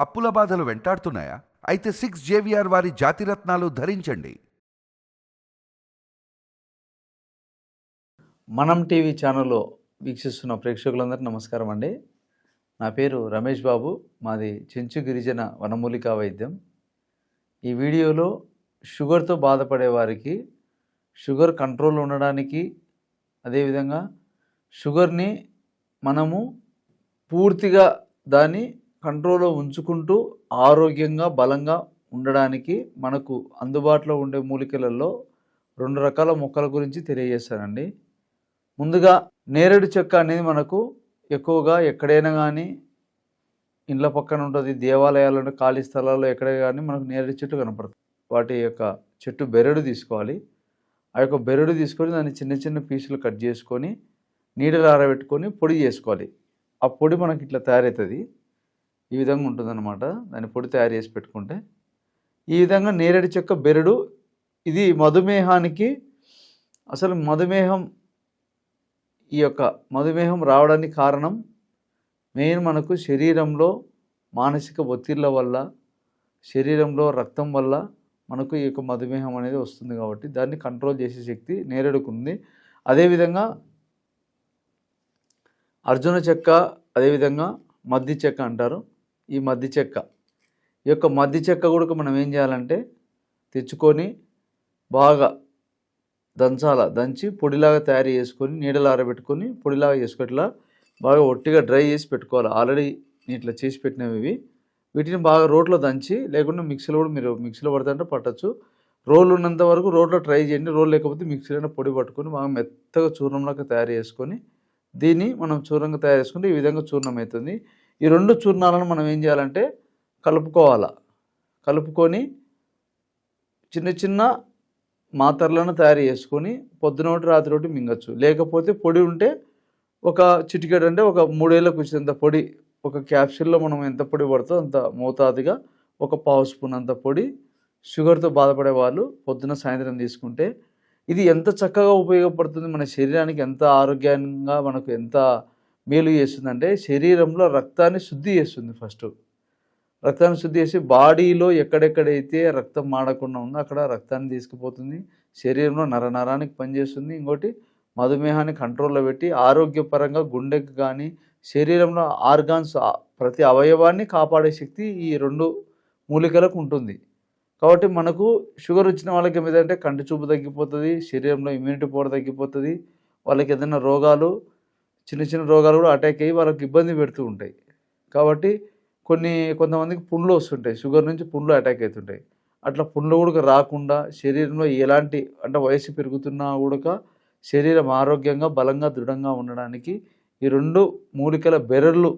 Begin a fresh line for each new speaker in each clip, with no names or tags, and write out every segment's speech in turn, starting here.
అప్పుల బాధలు వెంటాడుతున్నాయా? అయితే 6 JVR వారి జాతిరత్నాలు ధరించండి.
మనం టీవీ ఛానల్లో వీక్షిస్తున్న ప్రేక్షకులందరికీ నమస్కారం అండి. నా పేరు రమేష్ బాబు. మాది చెంచు గిరిజన వనమూలికా వైద్యం. ఈ వీడియోలో షుగర్తో బాధపడే వారికి షుగర్ కంట్రోల్ ఉండడానికి, అదేవిధంగా షుగర్ని మనము పూర్తిగా దాన్ని కంట్రోల్లో ఉంచుకుంటూ ఆరోగ్యంగా బలంగా ఉండడానికి మనకు అందుబాటులో ఉండే మూలికలలో 2 రకాల మొక్కల గురించి తెలియజేస్తానండి. ముందుగా నేరేడు చెక్క అనేది మనకు ఎక్కువగా ఎక్కడైనా కానీ ఇండ్ల పక్కన ఉంటుంది, దేవాలయాలలో ఖాళీ స్థలాల్లో ఎక్కడ కానీ మనకు నేరేడు చెట్టు కనపడుతుంది. వాటి యొక్క చెట్టు బెరడు తీసుకోవాలి. ఆ యొక్క బెరడు తీసుకొని దాన్ని చిన్న చిన్న పీసులు కట్ చేసుకొని నీడలో ఆరబెట్టుకొని పొడి చేసుకోవాలి. ఆ పొడి మనకి ఇట్లా తయారవుతుంది. ఈ విధంగా ఉంటుందన్నమాట. దాన్ని పొడి తయారు చేసి పెట్టుకుంటే ఈ విధంగా నేరేడు చెక్క బెరడు ఇది మధుమేహానికి అసలు మధుమేహం రావడానికి కారణం మెయిన్ మనకు శరీరంలో మానసిక ఒత్తిళ్ళ వల్ల, శరీరంలో రక్తం వల్ల మనకు ఈ యొక్క మధుమేహం అనేది వస్తుంది. కాబట్టి దాన్ని కంట్రోల్ చేసే శక్తి నేరేడుకు ఉంది. అదేవిధంగా అర్జున చెక్క, అదేవిధంగా మద్ది చెక్క అంటారు. ఈ మద్ది చెక్క కూడా మనం ఏం చేయాలంటే తెచ్చుకొని బాగా దంచి పొడిలాగా తయారు చేసుకొని నీడలో ఆరబెట్టుకొని పొడిలాగా చేసుకొని ఇట్లా బాగా ఒట్టిగా డ్రై చేసి పెట్టుకోవాలి. ఆల్రెడీ ఇట్లా చేసి పెట్టినవి వీటిని బాగా రోట్లో దంచి, లేకుండా మిక్సీలో కూడా మీరు మిక్సీలో పడుతుంటే పట్టచ్చు. రోల్ ఉన్నంత వరకు రోట్లో ట్రై చేయండి. రోల్ లేకపోతే మిక్సీలో పొడి పట్టుకొని బాగా మెత్తగా చూర్ణంలాగా తయారు చేసుకొని దీన్ని మనం చూర్ణంగా తయారు చేసుకుంటే ఈ విధంగా చూర్ణం అవుతుంది. ఈ 2 చూర్ణాలను మనం ఏం చేయాలంటే కలుపుకొని చిన్న చిన్న మాత్రలను తయారు చేసుకొని పొద్దున ఒకటి రాత్రి ఒకటి మింగచ్చు. లేకపోతే పొడి ఉంటే ఒక చిటికెడు అంటే ఒక 3 ఏళ్ళకు వచ్చేంత పొడి, ఒక క్యాప్సూల్లో మనం ఎంత పొడి పడుతుందో అంత మోతాదుగా ఒక 1/2 స్పూన్ అంత పొడి షుగర్తో బాధపడే వాళ్ళు పొద్దున సాయంత్రం తీసుకుంటే ఇది ఎంత చక్కగా ఉపయోగపడుతుంది. మన శరీరానికి ఎంత ఆరోగ్యంగా మనకు ఎంత మేలు చేస్తుందంటే శరీరంలో రక్తాన్ని శుద్ధి చేస్తుంది. ఫస్ట్ రక్తాన్ని శుద్ధి చేసి బాడీలో ఎక్కడెక్కడైతే రక్తం మాడకుండా ఉందో అక్కడ రక్తాన్ని తీసుకుపోతుంది. శరీరంలో నరానికి పనిచేస్తుంది. ఇంకోటి మధుమేహాన్ని కంట్రోల్లో పెట్టి ఆరోగ్యపరంగా గుండెకి కానీ శరీరంలో ఆర్గాన్స్ ప్రతి అవయవాన్ని కాపాడే శక్తి ఈ 2 మూలికలకు ఉంటుంది. కాబట్టి మనకు షుగర్ వచ్చిన వాళ్ళకి ఏమిటంటే కంటి చూపు తగ్గిపోతుంది, శరీరంలో ఇమ్యూనిటీ పవర్ తగ్గిపోతుంది. వాళ్ళకి ఏదైనా రోగాలు, చిన్న చిన్న రోగాలు కూడా అటాక్ అయ్యి వాళ్ళకి ఇబ్బంది పెడుతూ ఉంటాయి. కాబట్టి కొంతమందికి పుండ్లు వస్తుంటాయి, షుగర్ నుంచి పుండ్లు అటాక్ అవుతుంటాయి. అట్లా పుండ్లు కూడా రాకుండా శరీరంలో ఎలాంటి అంటే వయసు పెరుగుతున్నా కూడా శరీరం ఆరోగ్యంగా బలంగా దృఢంగా ఉండడానికి ఈ 2 మూలికల బెరళ్ళు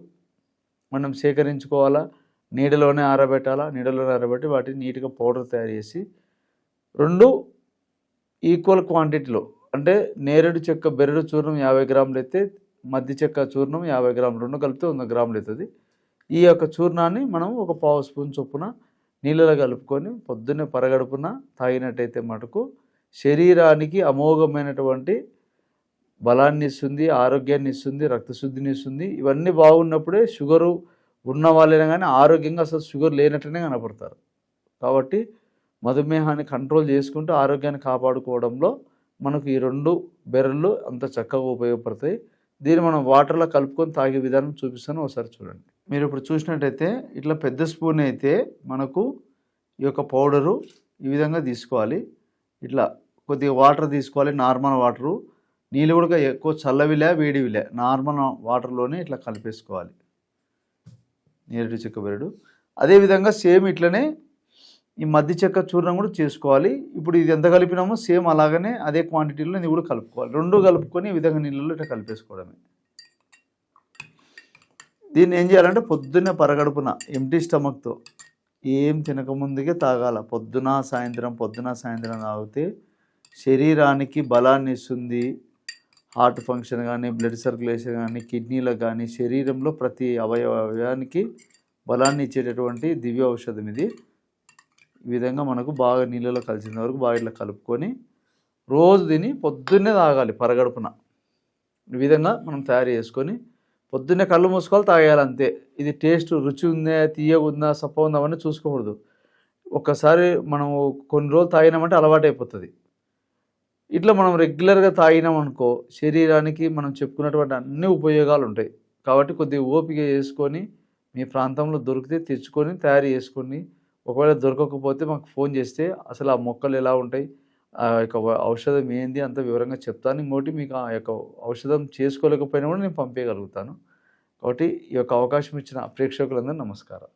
మనం సేకరించుకోవాలా. నీడలోనే ఆరబెట్టి వాటిని నీట్గా పౌడర్ తయారు చేసి 2 ఈక్వల్ క్వాంటిటీలో అంటే నేరేడు చెక్క బెరడు చూర్ణం 50 గ్రాములు అయితే మద్ది చెక్క చూర్ణం 50 గ్రాములు, 2 కలిపితే 100 గ్రాములు అవుతుంది. ఈ యొక్క చూర్ణాన్ని మనం ఒక 1/2 స్పూన్ చొప్పున నీళ్ళలో కలుపుకొని పొద్దున్నే పరగడుపున తాగినట్టయితే మటుకు శరీరానికి అమోఘమైనటువంటి బలాన్ని ఇస్తుంది, ఆరోగ్యాన్ని ఇస్తుంది, రక్తశుద్ధిని ఇస్తుంది. ఇవన్నీ బాగున్నప్పుడే షుగరు ఉన్న వాళ్ళైనా కానీ ఆరోగ్యంగా అసలు షుగర్ లేనట్టునే కనపడతారు. కాబట్టి మధుమేహాన్ని కంట్రోల్ చేసుకుంటూ ఆరోగ్యాన్ని కాపాడుకోవడంలో మనకు ఈ 2 బెరళ్ళు అంత చక్కగా ఉపయోగపడతాయి. దీన్ని మనం వాటర్లో కలుపుకొని తాగే విధానం చూపిస్తాను, ఒకసారి చూడండి. మీరు ఇప్పుడు చూసినట్టయితే ఇట్లా పెద్ద స్పూన్ అయితే మనకు ఈ యొక్క పౌడరు ఈ విధంగా తీసుకోవాలి. ఇట్లా కొద్దిగా వాటర్ తీసుకోవాలి, నార్మల్ వాటరు. నీళ్ళు కూడా ఎక్కువ చల్లవిలే వేడివిలే, నార్మల్ వాటర్లోనే ఇట్లా కలిపేసుకోవాలి నేరేడు చెక్క బెరడు. అదేవిధంగా సేమ్ ఇట్లనే ఈ మద్ది చెక్క చూర్ణం కూడా చేసుకోవాలి. ఇప్పుడు ఇది ఎంత కలిపినామో సేమ్ అలాగనే అదే క్వాంటిటీలో ఇది కూడా కలుపుకోవాలి. 2 కలుపుకొని ఈ విధంగా నీళ్ళలో ఇట్లా కలిపేసుకోవడమే. దీన్ని ఏం చేయాలంటే పొద్దున్నే పరగడుపున ఎంటీ స్టమక్తో ఏం తినకముందుకే తాగాల. పొద్దున సాయంత్రం తాగితే శరీరానికి బలాన్ని ఇస్తుంది. హార్ట్ ఫంక్షన్ కానీ, బ్లడ్ సర్క్యులేషన్ కానీ, కిడ్నీలకు కానీ, శరీరంలో ప్రతి అవయవానికి బలాన్ని ఇచ్చేటటువంటి దివ్య ఔషధం ఇది. ఈ విధంగా మనకు బాగా నీళ్ళలో కలిసిన వరకు బాగా ఇట్లా కలుపుకొని రోజు దీన్ని పొద్దున్నే తాగాలి పరగడుపున. ఈ విధంగా మనం తయారు చేసుకొని పొద్దున్నే కళ్ళు మూసుకోవాలి, తాగేయాలి అంతే. ఇది టేస్ట్ రుచి ఉందా, తియ్యగా ఉందా, సప్పగా ఉందా అవన్నీ చూసుకోకూడదు. ఒక్కసారి మనం కొన్ని రోజులు తాగినామంటే అలవాటైపోతుంది. ఇట్లా మనం రెగ్యులర్గా తాగినామనుకో శరీరానికి మనం చెప్పుకున్నటువంటి అన్ని ఉపయోగాలు ఉంటాయి. కాబట్టి కొద్దిగా ఓపిక చేసుకొని మీ ప్రాంతంలో దొరికితే తెచ్చుకొని తయారు చేసుకొని, ఒకవేళ దొరకకపోతే మాకు ఫోన్ చేస్తే అసలు ఆ మొక్కలు ఎలా ఉంటాయి, ఆ యొక్క ఔషధం ఏంది అంత వివరంగా చెప్తాను. ఇంకోటి మీకు ఆ యొక్క ఔషధం చేసుకోలేకపోయినా కూడా నేను పంపించగలుగుతాను. కాబట్టి ఈ యొక్క అవకాశం ఇచ్చిన ప్రేక్షకులందరూ నమస్కారం.